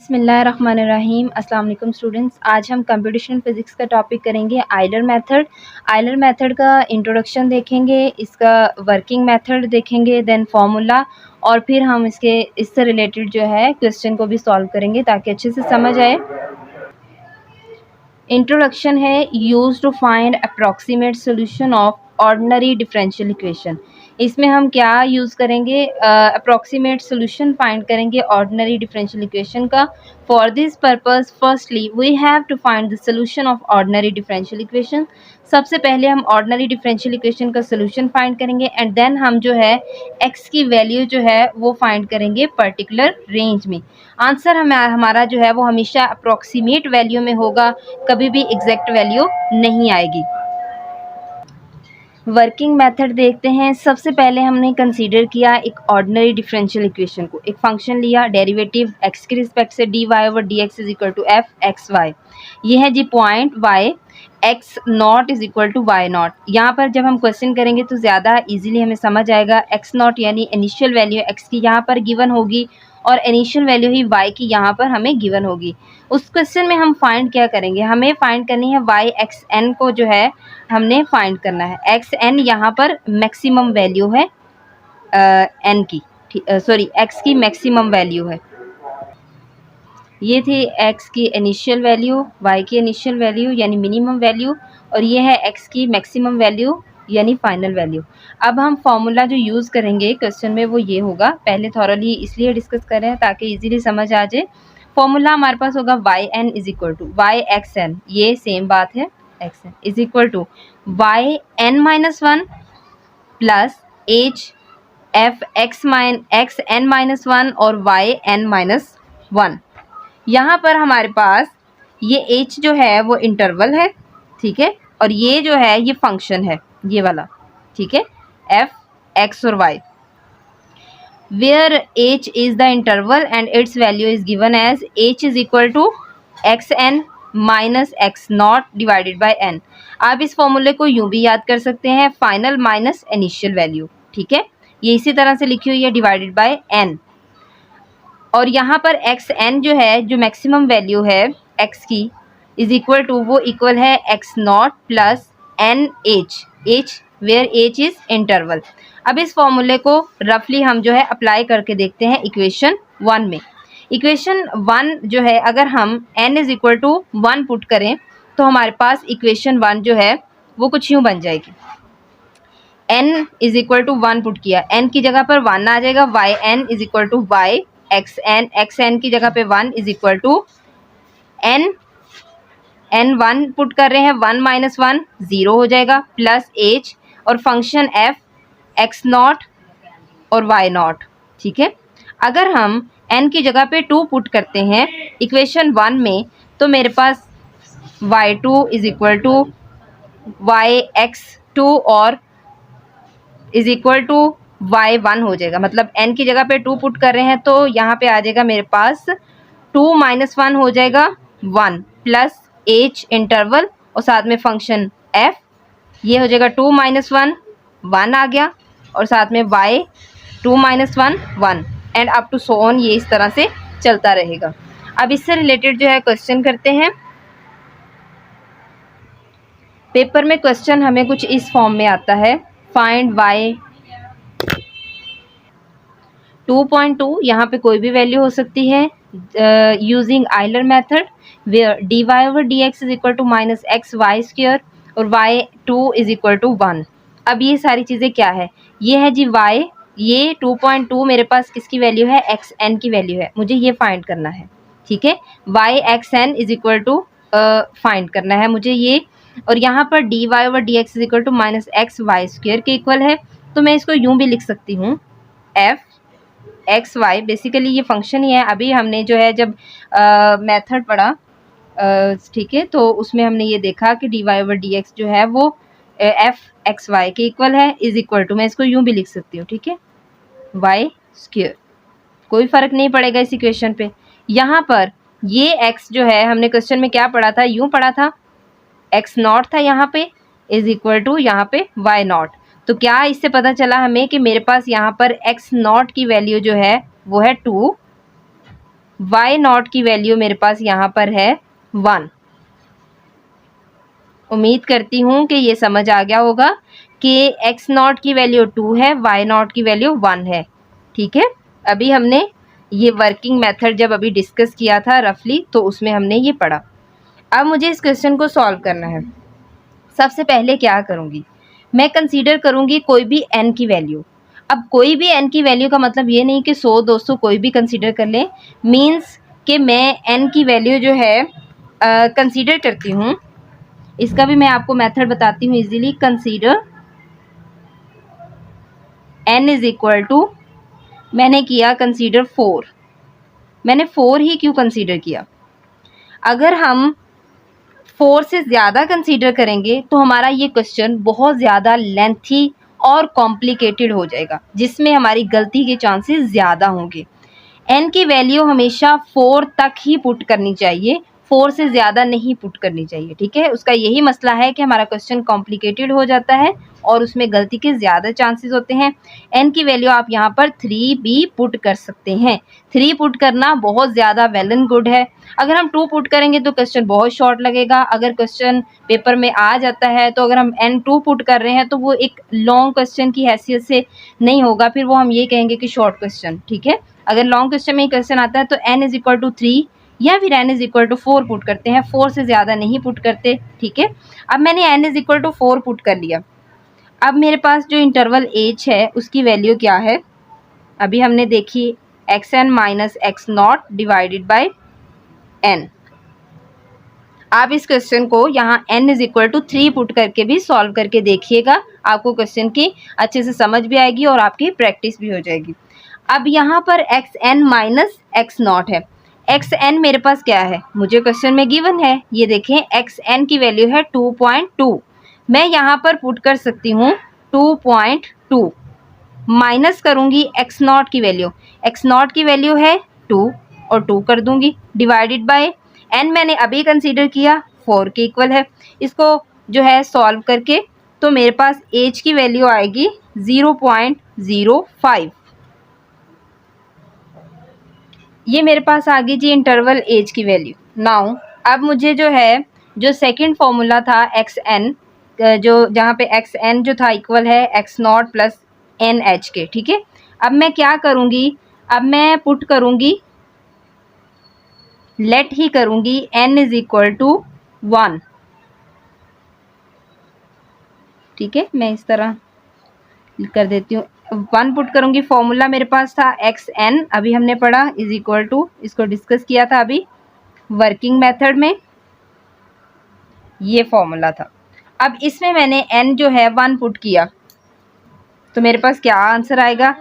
बिस्मिल्लाहिर्रहमानिर्रहीम। अस्सलाम वालेकुम स्टूडेंट्स। आज हम कंप्यूटेशनल फिज़िक्स का टॉपिक करेंगे आयलर मेथड। आयलर मेथड का इंट्रोडक्शन देखेंगे, इसका वर्किंग मेथड देखेंगे, देन फार्मूला, और फिर हम इससे रिलेटेड जो है क्वेश्चन को भी सॉल्व करेंगे ताकि अच्छे से समझ आए। इंट्रोडक्शन है use to find approximate solution of ordinary differential equation. इसमें हम क्या यूज़ करेंगे, अप्रॉक्सीमेट सोल्यूशन फाइंड करेंगे ऑर्डिनरी डिफरेंशियल इक्वेशन का। For this purpose firstly we have to find the solution of ordinary differential equation. सबसे पहले हम ऑर्डिनरी डिफरेंशियल इक्वेशन का सोल्यूशन फाइंड करेंगे एंड देन हम जो है एक्स की वैल्यू जो है वो फाइंड करेंगे पर्टिकुलर रेंज में। आंसर हमारा जो है वो हमेशा अप्रॉक्सीमेट वैल्यू में होगा, कभी भी एग्जैक्ट वैल्यू नहीं आएगी। वर्किंग मेथड देखते हैं। सबसे पहले हमने कंसीडर किया एक ऑर्डिनरी डिफरेंशियल इक्वेशन को, एक फंक्शन लिया, डेरिवेटिव एक्स के रिस्पेक्ट से dy over dx is equal to f x y. ये है जी point y x naught is equal to y naught. यहाँ पर जब हम क्वेश्चन करेंगे तो ज़्यादा इजीली हमें समझ आएगा। एक्स नॉट यानी इनिशियल वैल्यू एक्स की यहाँ पर गिवन होगी और इनिशियल वैल्यू ही y की यहाँ पर हमें गिवन होगी। उस क्वेश्चन में हम फाइंड क्या करेंगे, हमें फाइंड करनी है y एक्स एन को जो है हमने फाइंड करना है। एक्स एन यहाँ पर मैक्सिमम वैल्यू है एन की, सॉरी एक्स की मैक्सिमम वैल्यू है। ये थी एक्स की इनिशियल वैल्यू, वाई की इनिशियल वैल्यू यानी मिनिमम वैल्यू, और ये है एक्स की मैक्सिमम वैल्यू यानी फाइनल वैल्यू। अब हम फॉर्मूला जो यूज़ करेंगे क्वेश्चन में वो ये होगा, पहले थॉरली इसलिए डिस्कस कर रहे हैं ताकि इजीली समझ आ जाए। फॉर्मूला हमारे पास होगा y n is equal to y x n, ये सेम बात है, x n is equal to y n minus one plus h f x n minus one और वाई एन माइनस वन। यहाँ पर हमारे पास ये h जो है वो इंटरवल है, ठीक है, और ये जो है ये फंक्शन है, ये वाला, ठीक है, f x और y, where h is the interval and its value is given as h is equal to x n minus x naught divided by n। आप इस फॉर्मूले को यूं भी याद कर सकते हैं, फाइनल माइनस इनिशियल वैल्यू, ठीक है, ये इसी तरह से लिखी हुई है डिवाइडेड बाय n। और यहाँ पर एक्स एन जो है जो मैक्सिमम वैल्यू है एक्स की इज इक्वल टू वो इक्वल है x naught plus n h where h is interval. अब इस फॉर्मूले को रफली हम जो है अप्लाई करके देखते हैं इक्वेशन वन में। इक्वेशन वन जो है अगर हम n is equal to one put करें तो हमारे पास इक्वेशन वन जो है वो कुछ यूँ बन जाएगी। n is equal to one put किया, n की जगह पर वन आ जाएगा, y n is equal to y x n की जगह पे one is equal to n one put कर रहे हैं, वन माइनस वन ज़ीरो हो जाएगा, प्लस एच और फंक्शन एफ एक्स नॉट और वाई नॉट, ठीक है। अगर हम n की जगह पे टू पुट करते हैं इक्वेशन वन में तो मेरे पास y two is equal to y x two और is equal to y one हो जाएगा। मतलब n की जगह पे टू पुट कर रहे हैं तो यहाँ पे आ जाएगा मेरे पास टू माइनस वन हो जाएगा वन प्लस h इंटरवल और साथ में फंक्शन f, ये हो जाएगा टू माइनस वन वन आ गया और साथ में y two minus one one and up to so on, ये इस तरह से चलता रहेगा। अब इससे रिलेटेड जो है क्वेश्चन करते हैं। पेपर में क्वेश्चन हमें कुछ इस फॉर्म में आता है, फाइंड y 2.2, यहाँ पे कोई भी वैल्यू हो सकती है, using Euler method where dy over dx is equal to minus x y square और y2 is equal to one. अब ये सारी चीज़ें क्या है, ये है जी y, ये 2.2 मेरे पास किसकी वैल्यू है, एक्स एन की वैल्यू है, मुझे ये फाइंड करना है, ठीक है, y x n is equal to find करना है मुझे ये, और यहाँ पर dy over dx is equal to minus x y square के इक्वल है। तो मैं इसको यूँ भी लिख सकती हूँ, f एक्स वाई, बेसिकली ये फंक्शन ही है। अभी हमने जो है जब मेथड पढ़ा, ठीक है, तो उसमें हमने ये देखा कि dy ओवर dx जो है वो f एक्स वाई के इक्वल है, इज इक्वल टू, मैं इसको यूँ भी लिख सकती हूँ, ठीक है, वाई स्क्वायर, कोई फ़र्क नहीं पड़ेगा इस इक्वेशन पे। यहाँ पर ये x जो है हमने क्वेश्चन में क्या पढ़ा था, यूँ पढ़ा था, x नॉट था यहाँ पे इज इक्वल टू यहाँ पे y नॉट। तो क्या इससे पता चला हमें कि मेरे पास यहाँ पर x नॉट की वैल्यू जो है वो है टू, y नॉट की वैल्यू मेरे पास यहाँ पर है 1। उम्मीद करती हूँ कि ये समझ आ गया होगा कि x नॉट की वैल्यू 2 है, y नॉट की वैल्यू 1 है। ठीक है, अभी हमने ये वर्किंग मेथड जब अभी डिस्कस किया था रफली, तो उसमें हमने ये पढ़ा। अब मुझे इस क्वेश्चन को सॉल्व करना है। सबसे पहले क्या करूँगी, मैं कंसीडर करूँगी कोई भी n की वैल्यू। अब कोई भी n की वैल्यू का मतलब ये नहीं कि 100 200 कोई भी कंसीडर कर लें, मीन्स कि मैं n की वैल्यू जो है कंसीडर करती हूँ। इसका भी मैं आपको मेथड बताती हूँ easily. Consider n is equal to, मैंने किया कंसीडर 4। मैंने 4 ही क्यों कंसीडर किया, अगर हम 4 से ज़्यादा कंसीडर करेंगे तो हमारा ये क्वेश्चन बहुत ज़्यादा लेंथी और कॉम्प्लिकेटेड हो जाएगा, जिसमें हमारी गलती के चांसेस ज़्यादा होंगे। n की वैल्यू हमेशा 4 तक ही पुट करनी चाहिए, 4 से ज़्यादा नहीं पुट करनी चाहिए। ठीक है, उसका यही मसला है कि हमारा क्वेश्चन कॉम्प्लिकेटेड हो जाता है और उसमें गलती के ज़्यादा चांसेस होते हैं। n की वैल्यू आप यहाँ पर 3 भी पुट कर सकते हैं। 3 पुट करना बहुत ज़्यादा वेल एंड गुड है। अगर हम 2 पुट करेंगे तो क्वेश्चन बहुत शॉर्ट लगेगा। अगर क्वेश्चन पेपर में आ जाता है तो अगर हम n2 पुट कर रहे हैं तो वो एक लॉन्ग क्वेश्चन की हैसियत से नहीं होगा, फिर वो हम ये कहेंगे कि शॉर्ट क्वेश्चन। ठीक है, अगर लॉन्ग क्वेश्चन में क्वेश्चन आता है तो n इज इक्वल टू 3 या फिर n is equal to 4 put करते हैं, 4 से ज़्यादा नहीं पुट करते। ठीक है, अब मैंने n is equal to 4 put कर लिया। अब मेरे पास जो इंटरवल h है उसकी वैल्यू क्या है, अभी हमने देखी xn minus x naught divided by n। आप इस क्वेश्चन को यहाँ n is equal to 3 put करके भी सॉल्व करके देखिएगा, आपको क्वेश्चन की अच्छे से समझ भी आएगी और आपकी प्रैक्टिस भी हो जाएगी। अब यहाँ पर xn माइनस एक्स नॉट है। xn मेरे पास क्या है, मुझे क्वेश्चन में गिवन है, ये देखें xn की वैल्यू है 2.2। मैं यहाँ पर पुट कर सकती हूँ 2.2 माइनस करूँगी x नॉट की वैल्यू, x नॉट की वैल्यू है 2 और 2 कर दूँगी डिवाइडेड बाय n मैंने अभी कंसीडर किया 4 के इक्वल है। इसको जो है सॉल्व करके तो मेरे पास h की वैल्यू आएगी 0.05। ये मेरे पास आ गई जी इंटरवल एज की वैल्यू। नाउ अब मुझे जो है जो सेकंड फॉर्मूला था xn, जो जहाँ पे xn जो था इक्वल है x naught plus n h के। ठीक है, अब मैं क्या करूँगी, अब मैं पुट करूँगी, लेट ही करूँगी n इज इक्वल टू 1। ठीक है, मैं इस तरह कर देती हूँ, 1 पुट करूँगी। फॉर्मूला मेरे पास था xn, अभी हमने पढ़ा इज इक्वल टू, इसको डिस्कस किया था अभी वर्किंग मेथड में, ये फॉर्मूला था। अब इसमें मैंने n जो है 1 पुट किया तो मेरे पास क्या आंसर आएगा,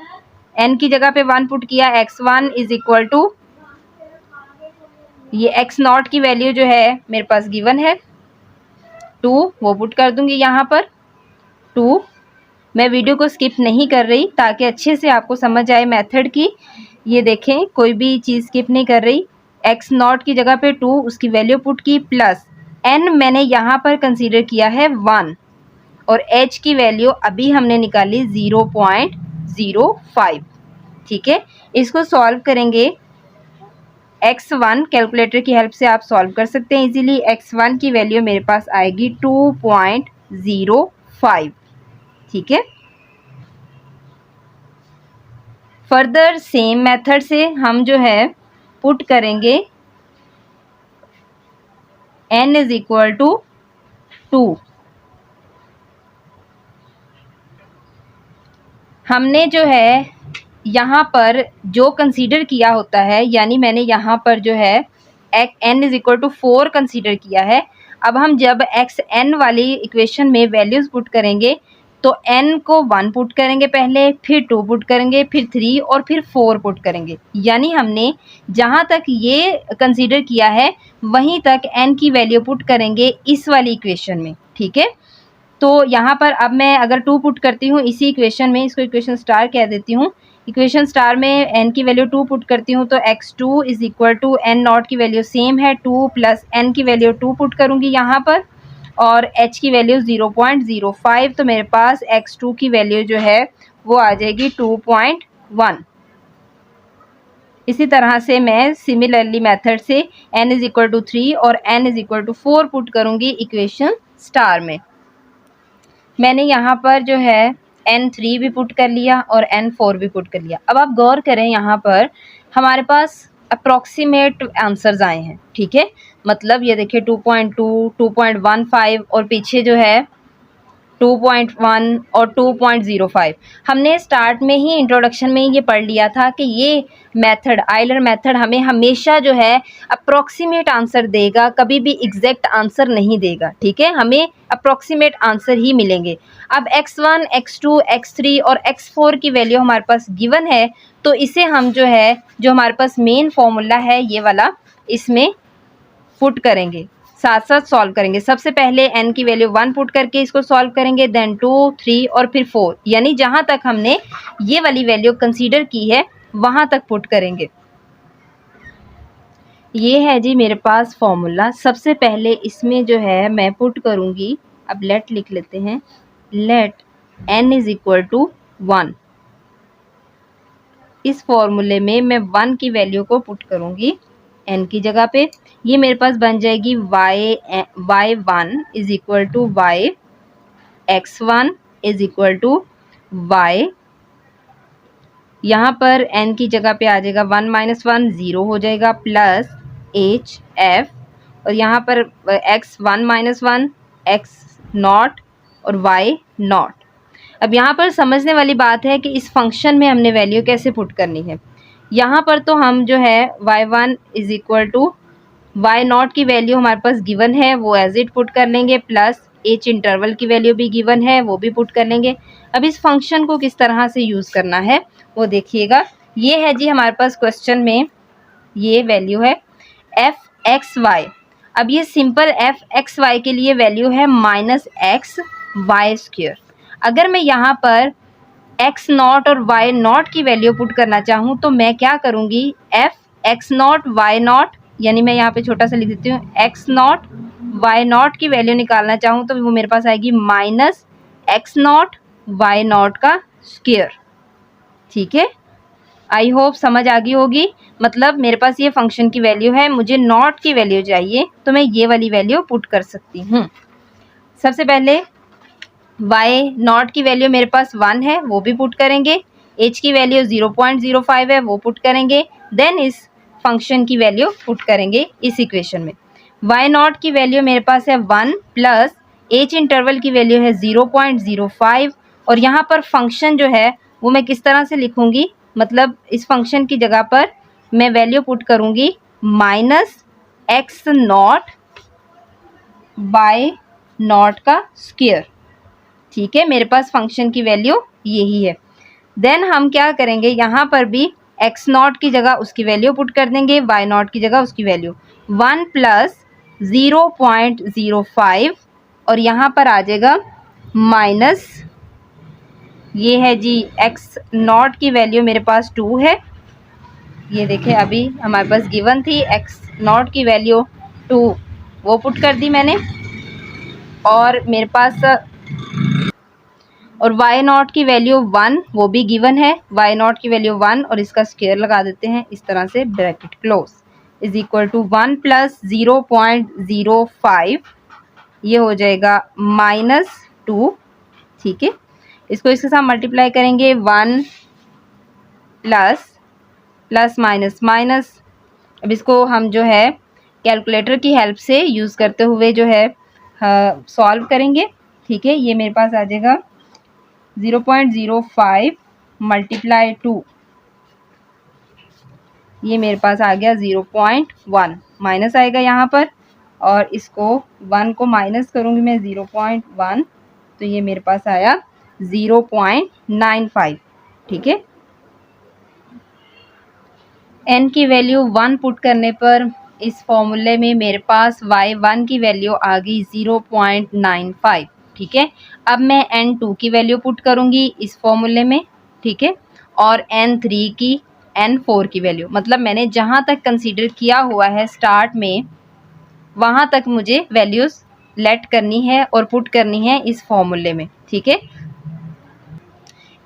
n की जगह पे 1 पुट किया, x1 इज इक्वल टू, ये x नॉट की वैल्यू जो है मेरे पास गिवन है 2, वो पुट कर दूंगी यहाँ पर 2। मैं वीडियो को स्किप नहीं कर रही ताकि अच्छे से आपको समझ आए मेथड की। ये देखें कोई भी चीज़ स्किप नहीं कर रही। x नॉट की जगह पे 2 उसकी वैल्यू पुट की, प्लस n मैंने यहाँ पर कंसीडर किया है 1 और h की वैल्यू अभी हमने निकाली 0.05। ठीक है, इसको सॉल्व करेंगे x1, कैलकुलेटर की हेल्प से आप सॉल्व कर सकते हैं इजीली। x1 की वैल्यू मेरे पास आएगी 2.05। ठीक है, फर्दर सेम मेथड से हम जो है पुट करेंगे n इज इक्वल टू 2। हमने जो है यहाँ पर जो कंसीडर किया होता है, यानी मैंने यहाँ पर जो है n is equal to 4 consider किया है। अब हम जब xn वाली इक्वेशन में वैल्यूज़ पुट करेंगे तो n को 1 पुट करेंगे पहले, फिर 2 पुट करेंगे, फिर 3 और फिर 4 पुट करेंगे। यानी हमने जहाँ तक ये कंसीडर किया है वहीं तक n की वैल्यू पुट करेंगे इस वाली इक्वेशन में। ठीक है, तो यहाँ पर अब मैं अगर 2 पुट करती हूँ इसी इक्वेशन में, इसको इक्वेशन स्टार कह देती हूँ, इक्वेशन स्टार में n की वैल्यू 2 पुट करती हूँ तो x2 is equal to n naught की वैल्यू सेम है 2 प्लस n की वैल्यू 2 पुट करूँगी यहाँ पर और h की वैल्यू 0.05। तो मेरे पास x2 की वैल्यू जो है वो आ जाएगी 2.1। इसी तरह से मैं सिमिलरली मेथड से n इज इक्वल टू 3 और n is equal to 4 put करूँगी इक्वेशन स्टार में। मैंने यहाँ पर जो है n3 भी पुट कर लिया और n4 भी पुट कर लिया। अब आप गौर करें, यहाँ पर हमारे पास अप्रॉक्सीमेट आंसर्स आए हैं, ठीक है। मतलब ये देखिए 2.2, 2.15 और पीछे जो है 2.1 और 2.05। हमने स्टार्ट में ही इंट्रोडक्शन में ये पढ़ लिया था कि ये मेथड, आइलर मेथड हमें हमेशा जो है अप्रॉक्सीमेट आंसर देगा, कभी भी एग्जैक्ट आंसर नहीं देगा, ठीक है। हमें अप्रॉक्सीमेट आंसर ही मिलेंगे। अब x1, x2, x3 और x4 की वैल्यू हमारे पास गिवन है, तो इसे हम जो है, जो हमारे पास मेन फॉर्मूला है ये वाला, इसमें पुट करेंगे, साथ साथ सॉल्व करेंगे। सबसे पहले n की वैल्यू 1 पुट करके इसको सॉल्व करेंगे, देन 2, 3 और फिर 4, यानी जहां तक हमने ये वाली वैल्यू कंसीडर की है वहां तक पुट करेंगे। ये है जी मेरे पास फॉर्मूला। सबसे पहले इसमें जो है मैं पुट करूंगी, अब लेट लिख लेते हैं, let n is equal to 1। इस फॉर्मूले में मैं 1 की वैल्यू को पुट करूंगी n की जगह पे। ये मेरे पास बन जाएगी y1 is equal to y, x1 is equal to y, यहाँ पर n की जगह पे आ जाएगा 1 माइनस 1 0 हो जाएगा, प्लस h f, और यहाँ पर x 1 माइनस 1 x नॉट और y नॉट। अब यहाँ पर समझने वाली बात है कि इस फंक्शन में हमने वैल्यू कैसे पुट करनी है। यहाँ पर तो हम जो है y1 is equal to y naught की वैल्यू हमारे पास गिवन है, वो एज इट पुट कर लेंगे, प्लस h इंटरवल की वैल्यू भी गिवन है, वो भी पुट कर लेंगे। अब इस फंक्शन को किस तरह से यूज़ करना है वो देखिएगा। ये है जी हमारे पास क्वेश्चन में ये वैल्यू है f(x(y). अब ये सिंपल f(x(y) के लिए वैल्यू है -x(y²). अगर मैं यहाँ पर x नॉट और y नॉट की वैल्यू पुट करना चाहूँ तो मैं क्या करूँगी, f(x नॉट y नॉट), यानी मैं यहाँ पे छोटा सा लिख देती हूँ, x नॉट y नॉट की वैल्यू निकालना चाहूँ तो वो मेरे पास आएगी -x नॉट y नॉट का स्क्वायर, ठीक है। आई होप समझ आ गई होगी। मतलब मेरे पास ये फंक्शन की वैल्यू है, मुझे नॉट की वैल्यू चाहिए तो मैं ये वाली वैल्यू पुट कर सकती हूँ। सबसे पहले y नॉट की वैल्यू मेरे पास 1 है, वो भी पुट करेंगे, h की वैल्यू 0.05 है, वो पुट करेंगे, देन इस फंक्शन की वैल्यू पुट करेंगे इस इक्वेशन में। y नॉट की वैल्यू मेरे पास है 1, प्लस h इंटरवल की वैल्यू है 0.05, और यहाँ पर फंक्शन जो है वो मैं किस तरह से लिखूँगी, मतलब इस फंक्शन की जगह पर मैं वैल्यू पुट करूँगी -x नॉट बाय नॉट का स्क्वायर, ठीक है। मेरे पास फंक्शन की वैल्यू यही है। देन हम क्या करेंगे, यहाँ पर भी x नॉट की जगह उसकी वैल्यू पुट कर देंगे, y नॉट की जगह उसकी वैल्यू 1 प्लस 0.05, और यहाँ पर आ जाएगा माइनस, ये है जी x नॉट की वैल्यू मेरे पास 2 है, ये देखें अभी हमारे पास गिवन थी x नॉट की वैल्यू 2, वो पुट कर दी मैंने, और मेरे पास और y नॉट की वैल्यू 1 वो भी गिवन है, y नॉट की वैल्यू 1 और इसका स्क्वायर लगा देते हैं इस तरह से, bracket close, is equal to 1 plus 0.05, ये हो जाएगा -2, ठीक है। इसको इसके साथ मल्टीप्लाई करेंगे, 1 प्लस माइनस माइनस। अब इसको हम जो है कैलकुलेटर की हेल्प से यूज़ करते हुए जो है सॉल्व करेंगे, ठीक है। ये मेरे पास आ जाएगा 0.05 मल्टीप्लाई 2, ये मेरे पास आ गया 0.1, माइनस आएगा यहाँ पर, और इसको 1 को माइनस करूँगी मैं 0.1, तो ये मेरे पास आया 0.95, ठीक है। n की वैल्यू 1 पुट करने पर इस फॉर्मूले में मेरे पास y1 की वैल्यू आ गई 0.95, ठीक है। अब मैं n2 की वैल्यू पुट करूँगी इस फॉर्मूले में, ठीक है, और n3 की, n4 की वैल्यू, मतलब मैंने जहाँ तक कंसीडर किया हुआ है स्टार्ट में वहाँ तक मुझे वैल्यूज़ लेट करनी है और पुट करनी है इस फॉर्मूले में, ठीक है।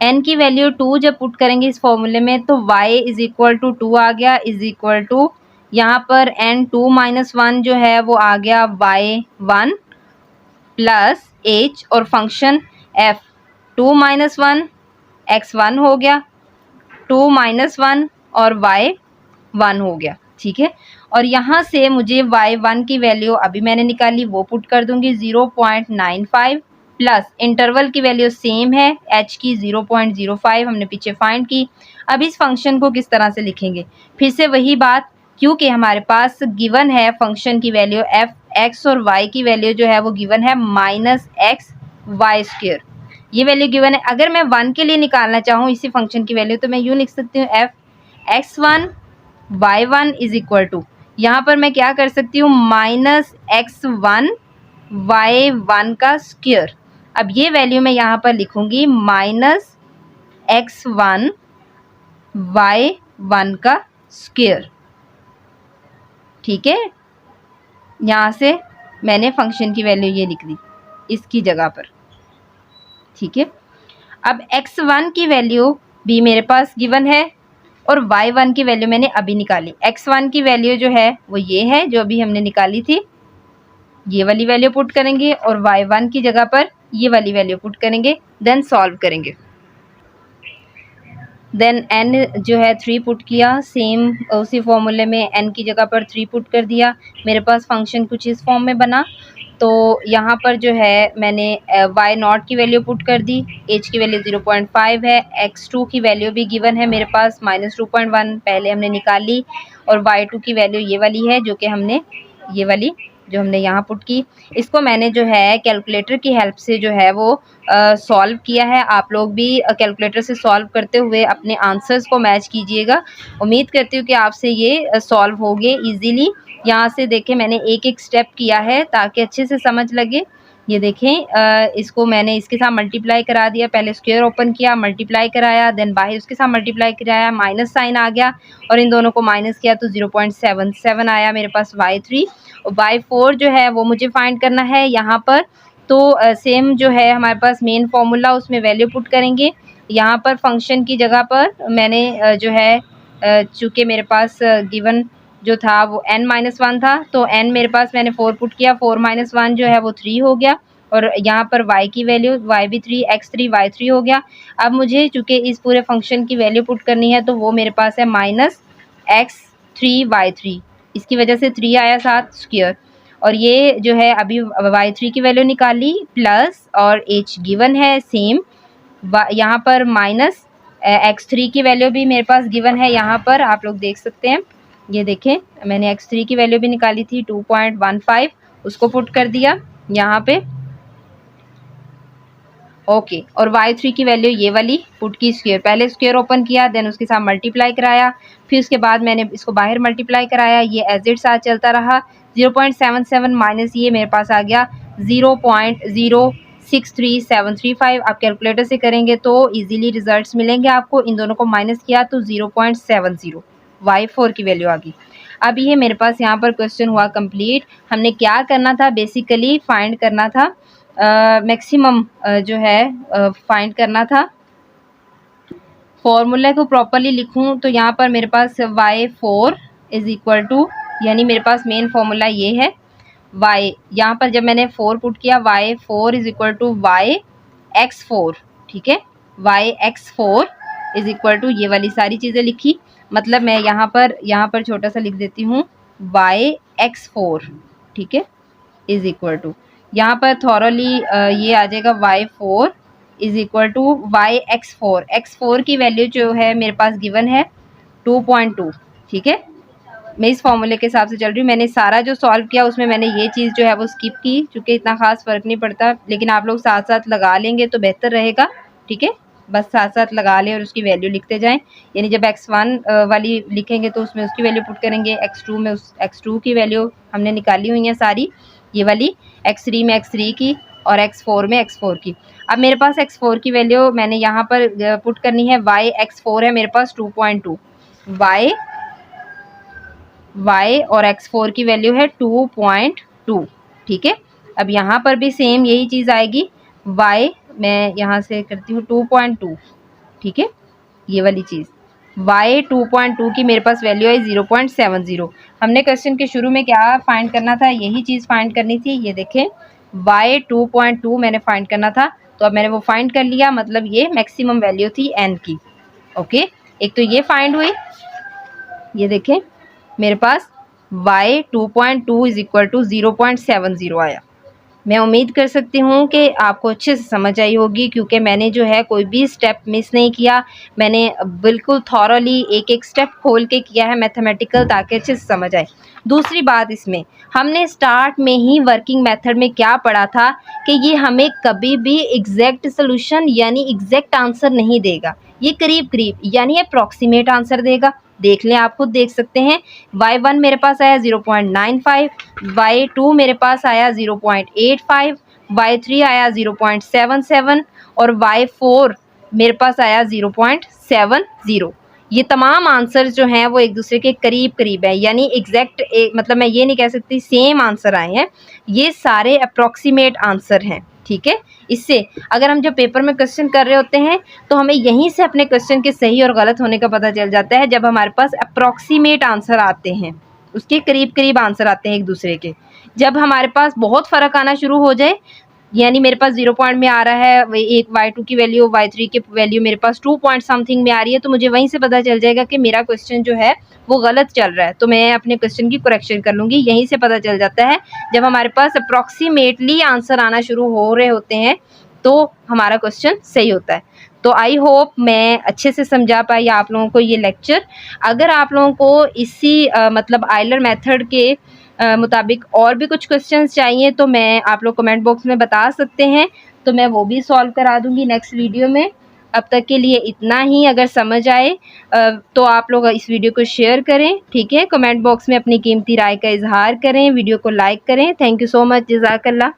n की वैल्यू 2 जब पुट करेंगे इस फॉर्मूले में तो y इज इक्वल टू 2 आ गया, इज इक्वल टू यहाँ पर n 2 माइनस 1 जो है वो आ गया y1 प्लस h और फंक्शन f 2 माइनस 1 x1 हो गया, 2 माइनस 1 और y1 हो गया। ठीक है, और यहाँ से मुझे y1 की वैल्यू अभी मैंने निकाली वो पुट कर दूंगी 0.95 प्लस इंटरवल की वैल्यू सेम है h की 0.05 हमने पीछे फाइंड की। अब इस फंक्शन को किस तरह से लिखेंगे, फिर से वही बात, क्योंकि हमारे पास गिवन है फंक्शन की वैल्यू f x और y की वैल्यू जो है वो गिवन है -x(y²), ये वैल्यू गिवन है। अगर मैं 1 के लिए निकालना चाहूँ इसी फंक्शन की वैल्यू तो मैं यूँ लिख सकती हूँ f x1 y1 is equal to, यहाँ पर मैं क्या कर सकती हूँ -x1 y1 का स्क्वायर। अब ये वैल्यू मैं यहाँ पर लिखूंगी -x1 y1 का स्क्वायर। ठीक है, यहाँ से मैंने फंक्शन की वैल्यू ये लिख दी इसकी जगह पर। ठीक है, अब x1 की वैल्यू भी मेरे पास गिवन है और y1 की वैल्यू मैंने अभी निकाली। x1 की वैल्यू जो है वो ये है जो अभी हमने निकाली थी, ये वाली वैल्यू पुट करेंगे और y1 की जगह पर ये वाली वैल्यू पुट करेंगे, देन सॉल्व करेंगे। देन n जो है 3 पुट किया, सेम उसी फॉर्मूले में n की जगह पर 3 पुट कर दिया, मेरे पास फंक्शन कुछ इस फॉर्म में बना। तो यहाँ पर जो है मैंने y0 की वैल्यू पुट कर दी, h की वैल्यू 0.5 है, x2 की वैल्यू भी गिवन है मेरे पास -2.1 पहले हमने निकाली, और y2 की वैल्यू ये वाली है जो कि हमने ये वाली जो हमने यहाँ पुट की। इसको मैंने जो है कैलकुलेटर की हेल्प से जो है वो सॉल्व किया है। आप लोग भी कैलकुलेटर से सॉल्व करते हुए अपने आंसर्स को मैच कीजिएगा। उम्मीद करती हूँ कि आपसे ये सॉल्व होंगे इजीली। यहाँ से देखें मैंने एक एक स्टेप किया है ताकि अच्छे से समझ लगे। ये देखें इसको मैंने इसके साथ मल्टीप्लाई करा दिया, पहले स्क्वायर ओपन किया, मल्टीप्लाई कराया, देन बाहर उसके साथ मल्टीप्लाई कराया, माइनस साइन आ गया और इन दोनों को माइनस किया तो 0.77 आया मेरे पास y3। और y4 जो है वो मुझे फाइंड करना है यहाँ पर। तो सेम जो है हमारे पास मेन फॉर्मूला उसमें वैल्यू पुट करेंगे। यहाँ पर फंक्शन की जगह पर मैंने जो है चूँकि मेरे पास गिवन जो था वो n-1 था तो n मेरे पास मैंने 4 पुट किया, 4 - 1 जो है वो 3 हो गया, और यहाँ पर y की वैल्यू y भी 3, x3 y3 हो गया। अब मुझे चूँकि इस पूरे फंक्शन की वैल्यू पुट करनी है तो वो मेरे पास है -x3 y3, इसकी वजह से 3 आया साथ स्क्वायर, और ये जो है अभी y3 की वैल्यू निकाली प्लस और h गिवन है सेम, यहाँ पर -x3 की वैल्यू भी मेरे पास गिवन है, यहाँ पर आप लोग देख सकते हैं। ये देखें मैंने x3 की वैल्यू भी निकाली थी 2.15, उसको पुट कर दिया यहाँ पे। ओके, और y3 की वैल्यू ये वाली पुट की स्क्वायर, पहले स्क्वायर ओपन किया देन उसके साथ मल्टीप्लाई कराया, फिर उसके बाद मैंने इसको बाहर मल्टीप्लाई कराया, ये एज इट साथ चलता रहा। 0.77 माइनस ये मेरे पास आ गया 0.063735। आप कैलकुलेटर से करेंगे तो इजीली रिजल्ट्स मिलेंगे आपको। इन दोनों को माइनस किया तो 0.70, y4 की वैल्यू आ गई। अब ये मेरे पास यहाँ पर क्वेश्चन हुआ कंप्लीट। हमने क्या करना था, बेसिकली फाइंड करना था मैक्सिमम जो है फाइंड करना था। फॉर्मूला को प्रॉपरली लिखूं तो यहाँ पर मेरे पास y4 इज इक्वल टू, यानी मेरे पास मेन फॉर्मूला ये है y, यहाँ पर जब मैंने 4 पुट किया y4 is equal to yx4, ठीक है, yx4 इज इक्वल टू ये वाली सारी चीज़ें लिखी, मतलब मैं यहाँ पर छोटा सा लिख देती हूँ yx4, ठीक है, इज इक्वल टू, यहाँ पर थॉरली ये आ जाएगा y4 is equal to yx4, x4 की वैल्यू जो है मेरे पास गिवन है 2.2, ठीक है। मैं इस फॉर्मूले के हिसाब से चल रही हूँ। मैंने सारा जो सॉल्व किया उसमें मैंने ये चीज़ जो है वो स्किप की, क्योंकि इतना खास फ़र्क नहीं पड़ता, लेकिन आप लोग साथ साथ लगा लेंगे तो बेहतर रहेगा, ठीक है। बस साथ साथ लगा लें और उसकी वैल्यू लिखते जाएं, यानी जब x1 वाली लिखेंगे तो उसमें उसकी वैल्यू पुट करेंगे, x2 में उस x2 की वैल्यू हमने निकाली हुई है सारी, ये वाली, x3 में x3 की और x4 में x4 की। अब मेरे पास x4 की वैल्यू मैंने यहाँ पर पुट करनी है, yx4 है मेरे पास 2.2, y और x4 की वैल्यू है 2.2, ठीक है। अब यहाँ पर भी सेम यही चीज़ आएगी, y मैं यहाँ से करती हूँ 2.2, ठीक है, ये वाली चीज़ y 2.2 की मेरे पास वैल्यू है 0.70। हमने क्वेश्चन के शुरू में क्या फाइंड करना था, यही चीज़ फाइंड करनी थी। ये देखें y 2.2 मैंने फाइंड करना था, तो अब मैंने वो फाइंड कर लिया, मतलब ये मैक्सिमम वैल्यू थी n की। ओके, एक तो ये फाइंड हुई, ये देखें मेरे पास y 2.2 इज इक्वल टू 0.70 आया। मैं उम्मीद कर सकती हूँ कि आपको अच्छे से समझ आई होगी, क्योंकि मैंने जो है कोई भी स्टेप मिस नहीं किया, मैंने बिल्कुल थॉरली एक एक स्टेप खोल के किया है मैथमेटिकल, ताकि अच्छे से समझ आए। दूसरी बात, इसमें हमने स्टार्ट में ही वर्किंग मेथड में क्या पढ़ा था कि ये हमें कभी भी एग्जैक्ट सोल्यूशन यानी एग्जैक्ट आंसर नहीं देगा, ये करीब करीब यानी अप्रॉक्सीमेट आंसर देगा। देख लें, आप खुद देख सकते हैं, y1 मेरे पास आया 0.95, y2 मेरे पास आया 0.85, y3 आया 0.77 और y4 मेरे पास आया 0.70। ये तमाम आंसर जो हैं वो एक दूसरे के करीब करीब है, यानी एग्जैक्ट मतलब मैं ये नहीं कह सकती सेम आंसर आए हैं, ये सारे अप्रॉक्सीमेट आंसर हैं। ठीक है, इससे अगर हम जब पेपर में क्वेश्चन कर रहे होते हैं तो हमें यहीं से अपने क्वेश्चन के सही और गलत होने का पता चल जाता है, जब हमारे पास अप्रॉक्सीमेट आंसर आते हैं, उसके करीब करीब आंसर आते हैं एक दूसरे के। जब हमारे पास बहुत फ़र्क आना शुरू हो जाए, यानी मेरे पास 0 पॉइंट में आ रहा है एक y2 की वैल्यू, y3 की वैल्यू मेरे पास 2 पॉइंट समथिंग में आ रही है, तो मुझे वहीं से पता चल जाएगा कि मेरा क्वेश्चन जो है वो गलत चल रहा है, तो मैं अपने क्वेश्चन की करेक्शन कर लूँगी। यहीं से पता चल जाता है, जब हमारे पास अप्रॉक्सीमेटली आंसर आना शुरू हो रहे होते हैं तो हमारा क्वेश्चन सही होता है। तो आई होप मैं अच्छे से समझा पाई आप लोगों को ये लेक्चर। अगर आप लोगों को इसी मतलब आइलर मेथड के मुताबिक और भी कुछ क्वेश्चंस चाहिए तो मैं आप लोग कमेंट बॉक्स में बता सकते हैं, तो मैं वो भी सॉल्व करा दूंगी नेक्स्ट वीडियो में। अब तक के लिए इतना ही। अगर समझ आए तो आप लोग इस वीडियो को शेयर करें, ठीक है, कमेंट बॉक्स में अपनी कीमती राय का इजहार करें, वीडियो को लाइक करें। थैंक यू सो मच, जज़ाकल्लाह।